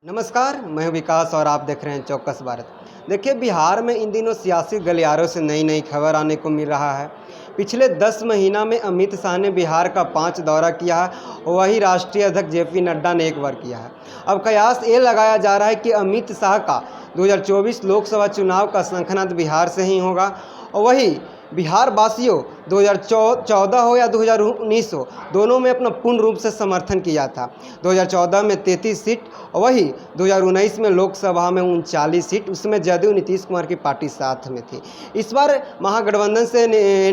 नमस्कार, मैं हूं विकास और आप देख रहे हैं चौकस भारत। देखिए, बिहार में इन दिनों सियासी गलियारों से नई नई खबर आने को मिल रहा है। पिछले 10 महीना में अमित शाह ने बिहार का 5 दौरा किया है, वहीं राष्ट्रीय अध्यक्ष जेपी नड्डा ने 1 बार किया है। अब कयास ये लगाया जा रहा है कि अमित शाह का 2024 लोकसभा चुनाव का शंखनाद बिहार से ही होगा। और वही बिहार वासियों 2014 हो या 2019 हो, दोनों में अपना पूर्ण रूप से समर्थन किया था। 2014 में 33 सीट, वही 2019 में लोकसभा में 39 सीट, उसमें जदयू नीतीश कुमार की पार्टी साथ में थी। इस बार महागठबंधन से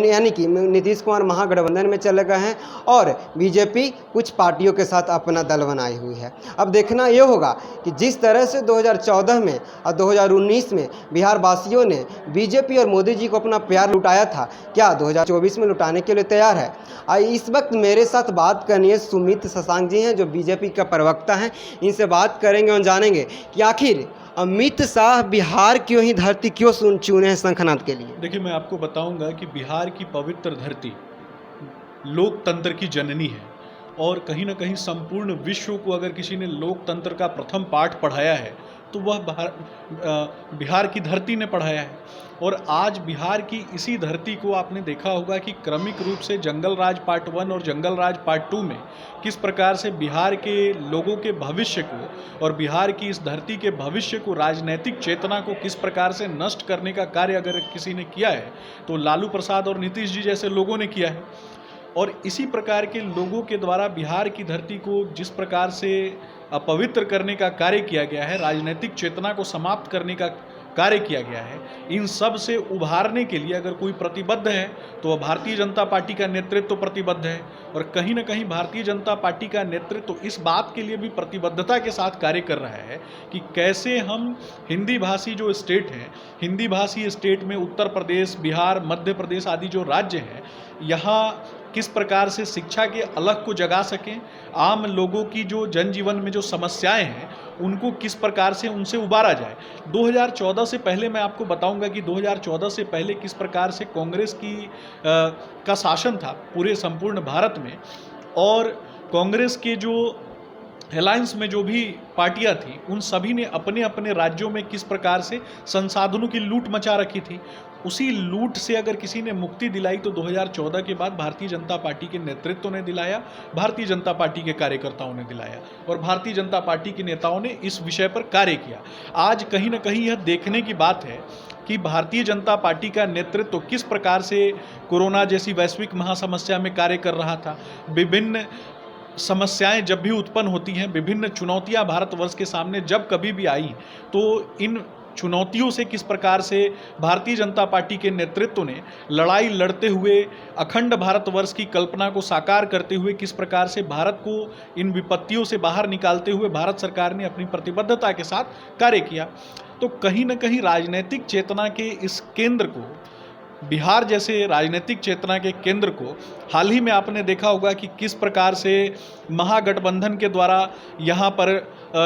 यानी कि नीतीश कुमार महागठबंधन में चले गए हैं और बीजेपी कुछ पार्टियों के साथ अपना दल बनाई हुई है। अब देखना ये होगा कि जिस तरह से 2014 में और 2019 में बिहार वासियों ने बीजेपी और मोदी जी को अपना प्यार लुटाया था, क्या 2024 में लुटाने के लिए तैयार है? इस वक्त मेरे साथ बात करनी है सुमित शशांक जी हैं, जो बीजेपी का प्रवक्ता हैं। इनसे बात करेंगे और जानेंगे कि आखिर अमित शाह बिहार क्यों ही धरती क्यों चुने हैं शंखनाद के लिए। देखिए, मैं आपको बताऊंगा कि बिहार की पवित्र धरती लोकतंत्र की जननी है और कहीं ना कहीं संपूर्ण विश्व को अगर किसी ने लोकतंत्र का प्रथम पाठ पढ़ाया है तो वह बिहार की धरती ने पढ़ाया है। और आज बिहार की इसी धरती को आपने देखा होगा कि क्रमिक रूप से जंगल राज पार्ट 1 और जंगल राज पार्ट 2 में किस प्रकार से बिहार के लोगों के भविष्य को और बिहार की इस धरती के भविष्य को, राजनैतिक चेतना को किस प्रकार से नष्ट करने का कार्य अगर किसी ने किया है तो लालू प्रसाद और नीतीश जी जैसे लोगों ने किया है। और इसी प्रकार के लोगों के द्वारा बिहार की धरती को जिस प्रकार से अपवित्र करने का कार्य किया गया है, राजनीतिक चेतना को समाप्त करने का कार्य किया गया है, इन सब से उभारने के लिए अगर कोई प्रतिबद्ध है तो वह भारतीय जनता पार्टी का नेतृत्व तो प्रतिबद्ध है। और कहीं ना कहीं भारतीय जनता पार्टी का नेतृत्व तो इस बात के लिए भी प्रतिबद्धता के साथ कार्य कर रहा है कि कैसे हम हिंदी भाषी जो स्टेट हैं, हिंदी भाषी स्टेट में उत्तर प्रदेश, बिहार, मध्य प्रदेश आदि जो राज्य हैं, यहाँ किस प्रकार से शिक्षा के अलग को जगा सकें, आम लोगों की जो जनजीवन में जो समस्याएं हैं उनको किस प्रकार से उनसे उबारा जाए। 2014 से पहले मैं आपको बताऊंगा कि 2014 से पहले किस प्रकार से कांग्रेस का शासन था पूरे संपूर्ण भारत में, और कांग्रेस के जो अलायंस में जो भी पार्टियां थी उन सभी ने अपने अपने राज्यों में किस प्रकार से संसाधनों की लूट मचा रखी थी। उसी लूट से अगर किसी ने मुक्ति दिलाई तो 2014 के बाद भारतीय जनता पार्टी के नेतृत्व ने दिलाया, भारतीय जनता पार्टी के कार्यकर्ताओं ने दिलाया और भारतीय जनता पार्टी के नेताओं ने इस विषय पर कार्य किया। आज कहीं ना कहीं यह देखने की बात है कि भारतीय जनता पार्टी का नेतृत्व किस प्रकार से कोरोना जैसी वैश्विक महासमस्या में कार्य कर रहा था। विभिन्न समस्याएं जब भी उत्पन्न होती हैं, विभिन्न चुनौतियां भारतवर्ष के सामने जब कभी भी आई, तो इन चुनौतियों से किस प्रकार से भारतीय जनता पार्टी के नेतृत्व ने लड़ाई लड़ते हुए, अखंड भारतवर्ष की कल्पना को साकार करते हुए किस प्रकार से भारत को इन विपत्तियों से बाहर निकालते हुए भारत सरकार ने अपनी प्रतिबद्धता के साथ कार्य किया। तो कहीं ना कहीं राजनीतिक चेतना के इस केंद्र को, बिहार जैसे राजनीतिक चेतना के केंद्र को हाल ही में आपने देखा होगा कि किस प्रकार से महागठबंधन के द्वारा यहाँ पर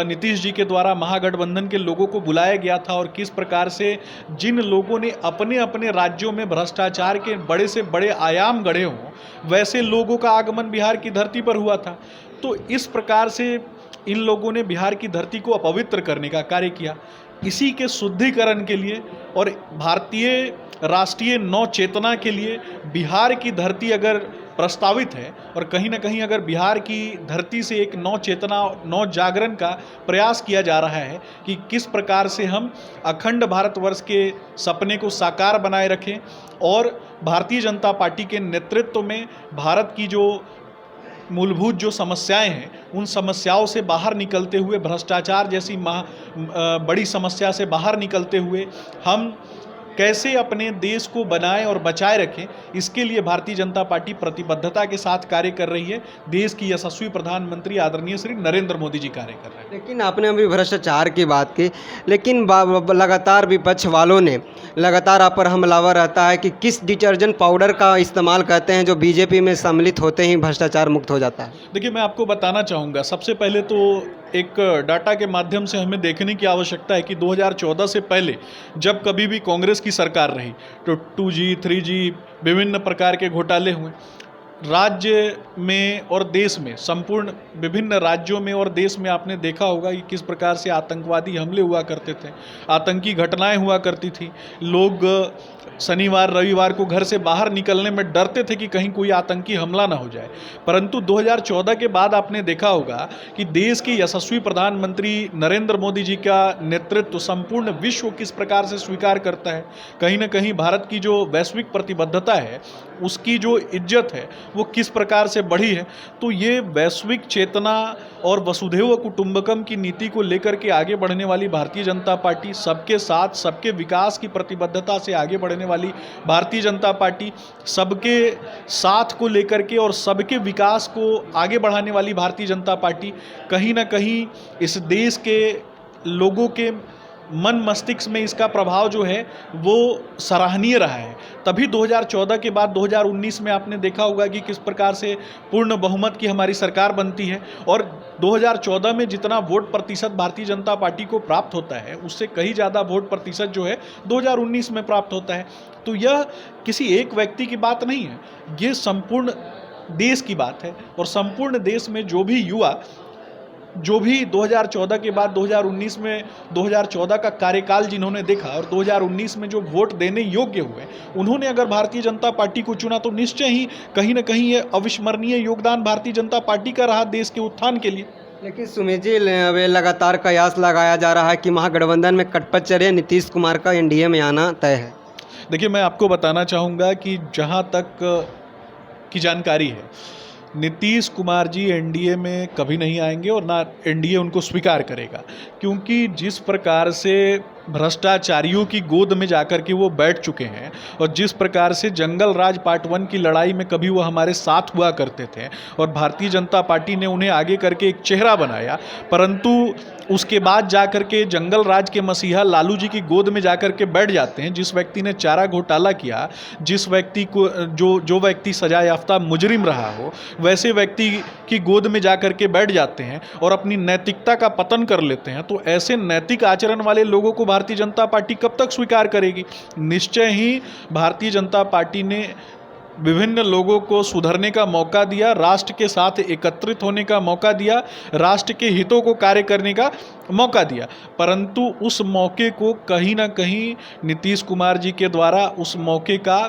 नीतीश जी के द्वारा महागठबंधन के लोगों को बुलाया गया था और किस प्रकार से जिन लोगों ने अपने अपने राज्यों में भ्रष्टाचार के बड़े से बड़े आयाम गढ़े हों वैसे लोगों का आगमन बिहार की धरती पर हुआ था। तो इस प्रकार से इन लोगों ने बिहार की धरती को अपवित्र करने का कार्य किया। इसी के शुद्धिकरण के लिए और भारतीय राष्ट्रीय नव चेतना के लिए बिहार की धरती अगर प्रस्तावित है और कहीं ना कहीं अगर बिहार की धरती से एक नव चेतना, नव जागरण का प्रयास किया जा रहा है कि किस प्रकार से हम अखंड भारतवर्ष के सपने को साकार बनाए रखें और भारतीय जनता पार्टी के नेतृत्व में भारत की जो मूलभूत जो समस्याएं हैं उन समस्याओं से बाहर निकलते हुए, भ्रष्टाचार जैसी बड़ी समस्या से बाहर निकलते हुए हम कैसे अपने देश को बनाए और बचाए रखें, इसके लिए भारतीय जनता पार्टी प्रतिबद्धता के साथ कार्य कर रही है। देश की यशस्वी प्रधानमंत्री आदरणीय श्री नरेंद्र मोदी जी कार्य कर रहे हैं। लेकिन आपने अभी भ्रष्टाचार की बात की, लेकिन लगातार विपक्ष वालों ने लगातार आप पर हमलावर रहता है कि किस डिटर्जेंट पाउडर का इस्तेमाल करते हैं जो बीजेपी में सम्मिलित होते ही भ्रष्टाचार मुक्त हो जाता है। देखिए, मैं आपको बताना चाहूँगा, सबसे पहले तो एक डाटा के माध्यम से हमें देखने की आवश्यकता है कि 2014 से पहले जब कभी भी कांग्रेस की सरकार रही तो 2G, 3G विभिन्न प्रकार के घोटाले हुए। राज्य में और देश में, संपूर्ण विभिन्न राज्यों में और देश में आपने देखा होगा कि किस प्रकार से आतंकवादी हमले हुआ करते थे, आतंकी घटनाएं हुआ करती थी। लोग शनिवार रविवार को घर से बाहर निकलने में डरते थे कि कहीं कोई आतंकी हमला ना हो जाए। परंतु 2014 के बाद आपने देखा होगा कि देश के यशस्वी प्रधानमंत्री नरेंद्र मोदी जी का नेतृत्व संपूर्ण विश्व किस प्रकार से स्वीकार करता है। कहीं ना कहीं भारत की जो वैश्विक प्रतिबद्धता है, उसकी जो इज्जत है, वो किस प्रकार से बढ़ी है। तो ये वैश्विक चेतना और वसुधैव कुटुंबकम की नीति को लेकर के आगे बढ़ने वाली भारतीय जनता पार्टी, सबके साथ सबके विकास की प्रतिबद्धता से आगे बढ़ने वाली भारतीय जनता पार्टी, सबके साथ को लेकर के और सबके विकास को आगे बढ़ाने वाली भारतीय जनता पार्टी कहीं ना कहीं इस देश के लोगों के मन मस्तिष्क में इसका प्रभाव जो है वो सराहनीय रहा है। तभी 2014 के बाद 2019 में आपने देखा होगा कि किस प्रकार से पूर्ण बहुमत की हमारी सरकार बनती है और 2014 में जितना वोट प्रतिशत भारतीय जनता पार्टी को प्राप्त होता है, उससे कहीं ज़्यादा वोट प्रतिशत जो है 2019 में प्राप्त होता है। तो यह किसी एक व्यक्ति की बात नहीं है, ये संपूर्ण देश की बात है। और संपूर्ण देश में जो भी युवा, जो भी 2014 के बाद 2019 में 2014 का कार्यकाल जिन्होंने देखा और 2019 में जो वोट देने योग्य हुए, उन्होंने अगर भारतीय जनता पार्टी को चुना तो निश्चय ही कहीं ना कहीं ये अविस्मरणीय योगदान भारतीय जनता पार्टी का रहा देश के उत्थान के लिए। लेकिन सुमित जी, लगातार कयास लगाया जा रहा है कि महागठबंधन में कटपचर्य नीतीश कुमार का एनडीए में आना तय है। देखिए, मैं आपको बताना चाहूँगा कि जहाँ तक की जानकारी है, नीतीश कुमार जी एनडीए में कभी नहीं आएंगे और ना एनडीए उनको स्वीकार करेगा, क्योंकि जिस प्रकार से भ्रष्टाचारियों की गोद में जाकर के वो बैठ चुके हैं और जिस प्रकार से जंगल राज पार्ट 1 की लड़ाई में कभी वो हमारे साथ हुआ करते थे और भारतीय जनता पार्टी ने उन्हें आगे करके एक चेहरा बनाया, परंतु उसके बाद जाकर के जंगल राज के मसीहा लालू जी की गोद में जाकर के बैठ जाते हैं। जिस व्यक्ति ने चारा घोटाला किया, जिस व्यक्ति को जो व्यक्ति सजा याफ्ता मुजरिम रहा हो, वैसे व्यक्ति की गोद में जाकर के बैठ जाते हैं और अपनी नैतिकता का पतन कर लेते हैं। तो ऐसे नैतिक आचरण वाले लोगों को भारतीय जनता पार्टी कब तक स्वीकार करेगी। निश्चय ही भारतीय जनता पार्टी ने विभिन्न लोगों को सुधरने का मौका दिया, राष्ट्र के साथ एकत्रित होने का मौका दिया, राष्ट्र के हितों को कार्य करने का मौका दिया, परंतु उस मौके को कहीं ना कहीं नीतीश कुमार जी के द्वारा उस मौके का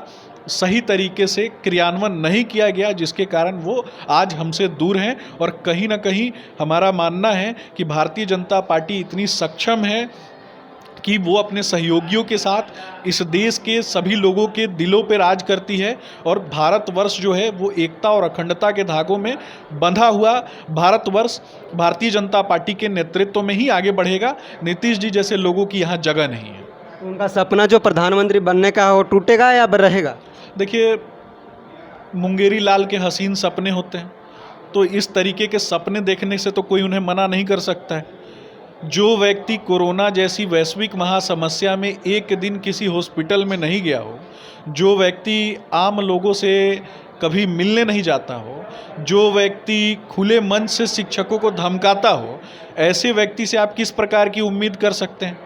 सही तरीके से क्रियान्वयन नहीं किया गया, जिसके कारण वो आज हमसे दूर हैं। और कहीं ना कहीं हमारा मानना है कि भारतीय जनता पार्टी इतनी सक्षम है कि वो अपने सहयोगियों के साथ इस देश के सभी लोगों के दिलों पर राज करती है और भारतवर्ष जो है वो एकता और अखंडता के धागों में बंधा हुआ भारतवर्ष भारतीय जनता पार्टी के नेतृत्व में ही आगे बढ़ेगा। नीतीश जी जैसे लोगों की यहाँ जगह नहीं है। उनका सपना जो प्रधानमंत्री बनने का है वो टूटेगा या रहेगा? देखिए, मुंगेरी लाल के हसीन सपने होते हैं, तो इस तरीके के सपने देखने से तो कोई उन्हें मना नहीं कर सकता है। जो व्यक्ति कोरोना जैसी वैश्विक महासमस्या में एक दिन किसी हॉस्पिटल में नहीं गया हो, जो व्यक्ति आम लोगों से कभी मिलने नहीं जाता हो, जो व्यक्ति खुले मन से शिक्षकों को धमकाता हो, ऐसे व्यक्ति से आप किस प्रकार की उम्मीद कर सकते हैं।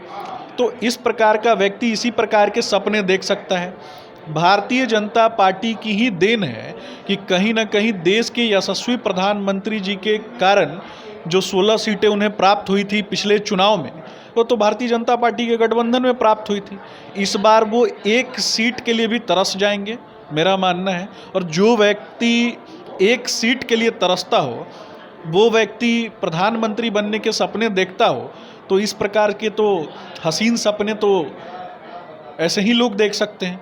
तो इस प्रकार का व्यक्ति इसी प्रकार के सपने देख सकता है। भारतीय जनता पार्टी की ही देन है कि कहीं ना कहीं देश के यशस्वी प्रधानमंत्री जी के कारण जो 16 सीटें उन्हें प्राप्त हुई थी पिछले चुनाव में, वो तो भारतीय जनता पार्टी के गठबंधन में प्राप्त हुई थी। इस बार वो एक सीट के लिए भी तरस जाएंगे, मेरा मानना है। और जो व्यक्ति एक सीट के लिए तरसता हो, वो व्यक्ति प्रधानमंत्री बनने के सपने देखता हो, तो इस प्रकार के तो हसीन सपने तो ऐसे ही लोग देख सकते हैं।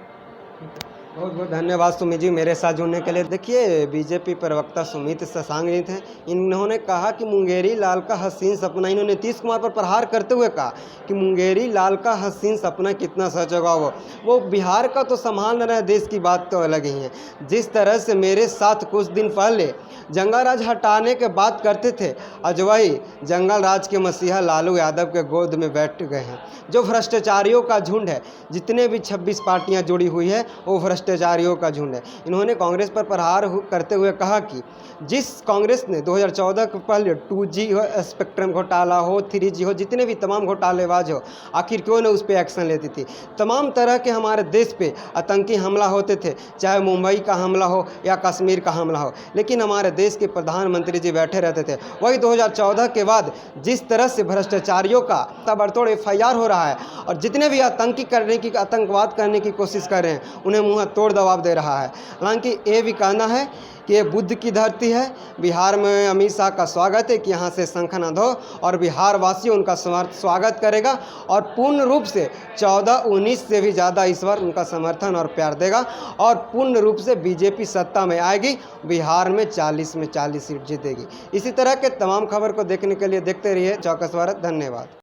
बहुत बहुत धन्यवाद सुमित जी मेरे साथ जुड़ने के लिए। देखिए, बीजेपी प्रवक्ता सुमित शशांक जी थे, इन्होंने कहा कि मुंगेरी लाल का हसीन सपना, इन्होंने नीतीश कुमार पर प्रहार करते हुए कहा कि मुंगेरी लाल का हसीन सपना कितना सच होगा। वो बिहार का तो संभाल रहे हैं, देश की बात तो अलग ही है। जिस तरह से मेरे साथ कुछ दिन पहले जंगल राज हटाने के बात करते थे, आज वही जंगल राज के मसीहा लालू यादव के गोद में बैठ गए हैं। जो भ्रष्टाचारियों का झुंड है, जितने भी 26 पार्टियां जुड़ी हुई है, वो भ्रष्टाचारियों का झुंड है। इन्होंने कांग्रेस पर प्रहार करते हुए कहा कि जिस कांग्रेस ने 2014 के पहले 2G हो, स्पेक्ट्रम घोटाला हो, 3G हो, जितने भी तमाम घोटालेबाज हो, आखिर क्यों न उस पर एक्शन लेती थी। तमाम तरह के हमारे देश पे आतंकी हमला होते थे, चाहे मुंबई का हमला हो या कश्मीर का हमला हो, लेकिन हमारे देश के प्रधानमंत्री जी बैठे रहते थे। वही 2014 के बाद जिस तरह से भ्रष्टाचारियों का ताबड़तोड़ FIR हो रहा है और जितने भी आतंकवाद करने की कोशिश कर रहे हैं उन्हें मुंह तोड़ जवाब दे रहा है। हालांकि ये भी कहना है कि ये बुद्ध की धरती है। बिहार में अमित शाह का स्वागत है कि यहाँ से शंखनाद हो और बिहार वासी उनका स्वागत करेगा और पूर्ण रूप से 14-19 से भी ज़्यादा इस बार उनका समर्थन और प्यार देगा और पूर्ण रूप से बीजेपी सत्ता में आएगी। बिहार में 40 में 40 सीट जीतेगी। इसी तरह के तमाम खबर को देखने के लिए देखते रहिए चौकस भारत। धन्यवाद।